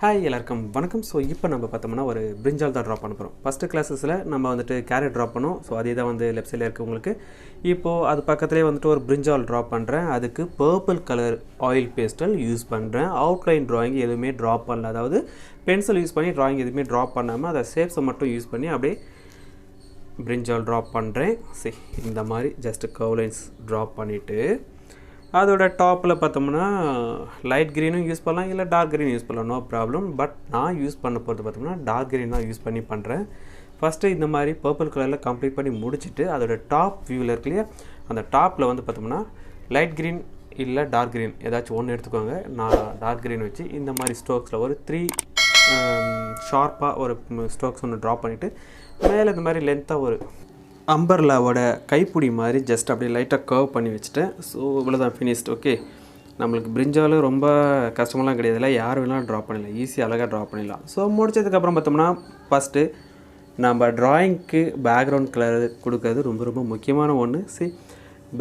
Hi எல்லாருக்கும் வணக்கம். So இப்போ நம்ம பார்த்தோம்னா ஒரு பிரிஞ்சால் தான் ட்ராப் பண்ண போகிறோம். ஃபஸ்ட்டு கிளாஸஸில் நம்ம வந்துட்டு கேரட் ட்ராப் பண்ணோம். ஸோ அதே தான் வந்து லெஃப்ட் சைடில் இருக்குது உங்களுக்கு. இப்போது அது பக்கத்துலேயே வந்துட்டு ஒரு பிரிஞ்சால் ட்ராப் பண்ணுறேன். அதுக்கு purple colour oil pastel use பண்ணுறேன். அவுட்லைன் ட்ராயிங் எதுவுமே ட்ராப் பண்ணல, அதாவது பென்சில் யூஸ் பண்ணி ட்ராயிங் எதுவுமே ட்ராப் பண்ணாமல் அதை ஷேப்ஸை மட்டும் யூஸ் பண்ணி அப்படியே பிரிஞ்சால் ட்ராப் பண்ணுறேன். சரி, இந்த மாதிரி ஜஸ்ட்டு கர்வ் லைன்ஸ் ட்ராப் பண்ணிவிட்டு அதோட டாப்பில் பார்த்தோம்னா லைட் க்ரீனும் யூஸ் பண்ணலாம், இல்லை டார்க் க்ரீன் யூஸ் பண்ணலாம், நோ ப்ராப்ளம். பட் நான் யூஸ் பண்ண போகிறது பார்த்தோம்னா டார்க் க்ரீன் தான் யூஸ் பண்ணி பண்ணுறேன். ஃபஸ்ட்டு இந்த மாதிரி பர்பிள் கலரில் கம்ப்ளீட் பண்ணி முடிச்சுட்டு அதோட டாப் வியூவில் இருக்கு இல்லையா, அந்த டாப்பில் வந்து பார்த்தோம்னா லைட் க்ரீன் இல்லை டார்க் க்ரீன் ஏதாச்சும் ஒன்று எடுத்துக்கோங்க. நான் டார்க் க்ரீன் வச்சு இந்த மாதிரி ஸ்ட்ரோக்ஸில் ஒரு 3 ஷார்ப்பாக ஒரு ஸ்ட்ரோக்ஸ் ஒன்று ட்ரா பண்ணிவிட்டு மேலே இந்த மாதிரி லென்த்தாக ஒரு அம்பர்லாவோட கைப்பிடி மாதிரி ஜஸ்ட் அப்படியே லைட்டாக கர்வ் பண்ணி வச்சுட்டேன். ஸோ இவ்வளோதான் ஃபினிஷ்ட். ஓகே, நம்மளுக்கு பிரிஞ்சாலும் ரொம்ப கஷ்டமெல்லாம் கிடையாதுல்ல, யார் வேணாலும் ட்ரா பண்ணிடலாம், ஈஸியாக அழகாக ட்ரா பண்ணிடலாம். ஸோ முடிச்சதுக்கப்புறம் பார்த்தோம்னா ஃபஸ்ட்டு நம்ம ட்ராயிங்க்கு பேக்ரவுண்ட் கலர் கொடுக்கறது ரொம்ப ரொம்ப முக்கியமான ஒன்று.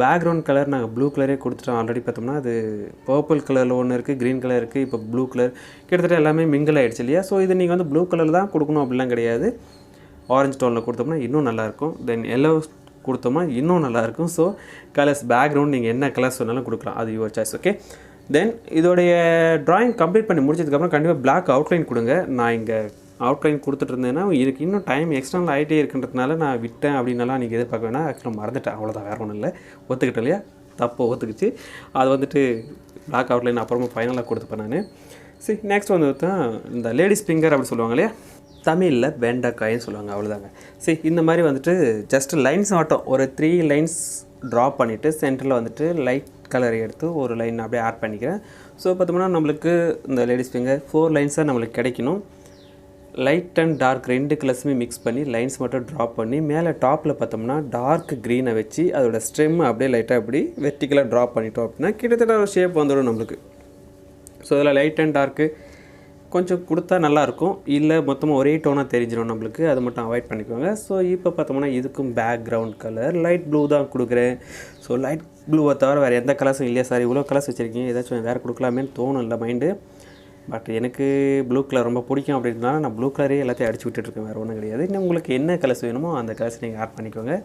பேக்ரவுண்ட் கலர் நாங்கள் ப்ளூ கலரே கொடுத்துட்டோம். ஆல்ரெடி பார்த்தோம்னா அது பர்பிள் கலரில் ஒன்று இருக்குது, க்ரீன் கலர் இருக்குது, இப்போ ப்ளூ கலர் கிட்டத்தட்ட எல்லாமே மிங்கிள் ஆகிடுச்சு இல்லையா. ஸோ இது நீங்கள் வந்து ப்ளூ கலர் தான் கொடுக்கணும் அப்படிலாம் கிடையாது. ஆரஞ்சு டோனில் கொடுத்தோம்னா இன்னும் நல்லாயிருக்கும். தென் எல்லோ கொடுத்தோம்னா இன்னும் நல்லாயிருக்கும். ஸோ கலர்ஸ் பேக்ரவுண்ட் நீங்கள் என்ன கலர்ஸ் வேணாலும் கொடுக்கலாம், அது யுவர் சாய்ஸ். ஓகே, தென் இதோடைய ட்ராயிங் கம்ப்ளீட் பண்ணி முடிச்சதுக்கப்புறம் கண்டிப்பாக பிளாக் அவுட்லைன் கொடுங்க. நான் இங்கே அவுட்லைன் கொடுத்துட்டு இருந்தேன்னா இதுக்கு இன்னும் டைம் எக்ஸ்டர்னல் ஆகிட்டே இருக்குன்றதுனால நான் விட்டேன் அப்படின்னாலாம் நீங்கள் எதிர்பார்க்க வேணாம். ஆக்சுவலாக மறந்துட்டேன், அவ்வளோதான், வேறு ஒன்றும் இல்லை. ஒத்துக்கிட்டேன் இல்லையா, தப்பு ஒத்துக்குச்சு. அது வந்துட்டு பிளாக் அவுட்லைன் அப்புறமா ஃபைனலாக கொடுத்துப்பேன் நான். சரி, நெக்ஸ்ட் வந்து தான் இந்த லேடிஸ் ஃபிங்கர் அப்படி சொல்லுவாங்க இல்லையா, தமிழில் வெண்டைக்காயின்னு சொல்லுவாங்க, அவ்வளோதாங்க. சரி, இந்த மாதிரி வந்துட்டு ஜஸ்ட் லைன்ஸ் மட்டும் ஒரு 3 லைன்ஸ் ட்ரா பண்ணிவிட்டு சென்டரில் வந்துட்டு லைட் கலர் எடுத்து ஒரு லைன் அப்படியே ஆட் பண்ணிக்கிறேன். ஸோ பார்த்தோம்னா நம்மளுக்கு இந்த லேடிஸ் ஃபிங்கர் 4 லைன்ஸாக நம்மளுக்கு கிடைக்கணும். லைட் அண்ட் டார்க் 2 கலர்ஸுமே மிக்ஸ் பண்ணி லைன்ஸ் மட்டும் ட்ரா பண்ணி மேலே டாப்பில் பார்த்தோம்னா டார்க் க்ரீனை வச்சு அதோட ஸ்டெம் அப்படியே லைட்டாக அப்படி வெர்டிக்கலாக ட்ரா பண்ணிட்டோம் அப்படின்னா கிட்டத்தட்ட ஒரு ஷேப் வந்துடும் நம்மளுக்கு. ஸோ இதில் லைட் அண்ட் டார்க்கு கொஞ்சம் கொடுத்தா நல்லாயிருக்கும், இல்லை மொத்தமாக ஒரே டோனாக தெரிஞ்சிடும் நம்மளுக்கு, அதை மட்டும் அவாய்ட் பண்ணிக்கோங்க. ஸோ இப்போ பார்த்தோம்னா இதுக்கும் பேக்ரவுண்ட் கலர் லைட் ப்ளூ தான் கொடுக்குறேன். ஸோ லைட் ப்ளூவை தவிர வேறு எந்த கலர்ஸும் இல்லையா, சார் இவ்வளோ கலர்ஸ் வச்சுருக்கீங்க, ஏதாச்சும் வேறு கொடுக்கலாமேன்னு தோணும் இல்லை மைண்டு. பட் எனக்கு ப்ளூ கலர் ரொம்ப பிடிக்கும் அப்படின்றதுனால நான் ப்ளூ கலரே எல்லாத்தையும் அடிச்சு விட்டுட்ருக்கேன், வேறு ஒன்றும் கிடையாது. இன்னும் உங்களுக்கு என்ன கலர்ஸ் வேணுமோ அந்த கலர்ஸ் நீங்கள் ஆட் பண்ணிக்கோங்க.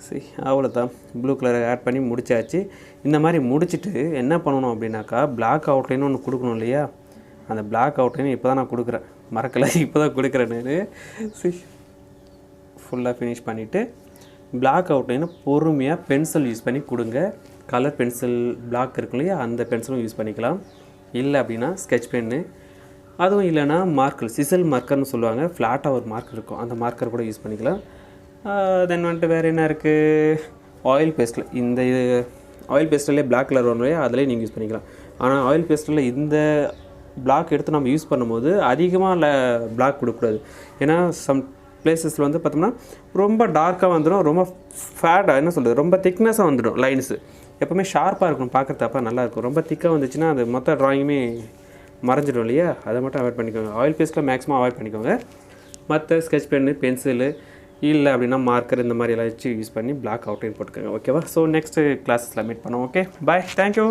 சரி, அவ்வளோதான், ப்ளூ கலரை ஆட் பண்ணி முடிச்சாச்சு. இந்த மாதிரி முடிச்சுட்டு என்ன பண்ணணும் அப்படின்னாக்கா பிளாக் அவுட்லைன்னு ஒன்று கொடுக்கணும் இல்லையா, அந்த பிளாக் அவுட்லைன் இப்போ தான் நான் கொடுக்குறேன், மறக்கலை, இப்போ தான் கொடுக்குறேன் நான். சரி, ஃபுல்லாக ஃபினிஷ் பண்ணிவிட்டு பிளாக் அவுட்லைனை பொறுமையாக பென்சில் யூஸ் பண்ணி கொடுங்க. கலர் பென்சில் பிளாக் இருக்கும் இல்லையா, அந்த பென்சிலும் யூஸ் பண்ணிக்கலாம். இல்லை அப்படின்னா ஸ்கெட்ச் பென்னு, அதுவும் இல்லைன்னா மார்க்கர், சிசல் மார்க்கர்னு சொல்லுவாங்க, ஃப்ளாட்டாக ஒரு மார்க்கர் இருக்கும், அந்த மார்க்கர் கூட யூஸ் பண்ணிக்கலாம். தென் வந்துட்டு வேறு என்ன இருக்குது, ஆயில் பேஸ்டில், இந்த ஆயில் பேஸ்டல்லே பிளாக் கலர் வரும் இல்லையா, அதிலே நீங்கள் யூஸ் பண்ணிக்கலாம். ஆனால் ஆயில் பேஸ்டலில் இந்த பிளாக் எடுத்து நம்ம யூஸ் பண்ணும்போது அதிகமாக பிளாக் கொடுக்கக்கூடாது. ஏன்னா சம் பிளேஸஸில் வந்து பார்த்தோம்னா ரொம்ப டார்க்காக வந்துடும், ரொம்ப ஃபேடாக என்ன சொல்கிறது, ரொம்ப திக்னஸாக வந்துடும். லைன்ஸு எப்போவுமே ஷார்ப்பாக இருக்கும், பார்க்குறது அப்போ நல்லாயிருக்கும். ரொம்ப திக்காக வந்துச்சுன்னா அது மொத்த ட்ராயிங்குமே மறைஞ்சிடும் இல்லையா, அதை மட்டும் அவாய்ட் பண்ணிக்கோங்க. ஆயில் பேஸ்ட்டில் மேக்ஸிமம் அவாய்ட் பண்ணிக்கோங்க. மற்ற ஸ்கெட்ச் பென்னு, பென்சிலு, இல்லை அப்படின்னா மார்க்கர், இந்த மாதிரி எல்லாம் வச்சு யூஸ் பண்ணி பிளாக் அவுட்லைன் போட்டுக்கோங்க. ஓகேவா? ஸோ நெக்ஸ்ட்டு கிளாஸஸில் மீட் பண்ணுவோம். ஓகே, பாய், தேங்க்யூ.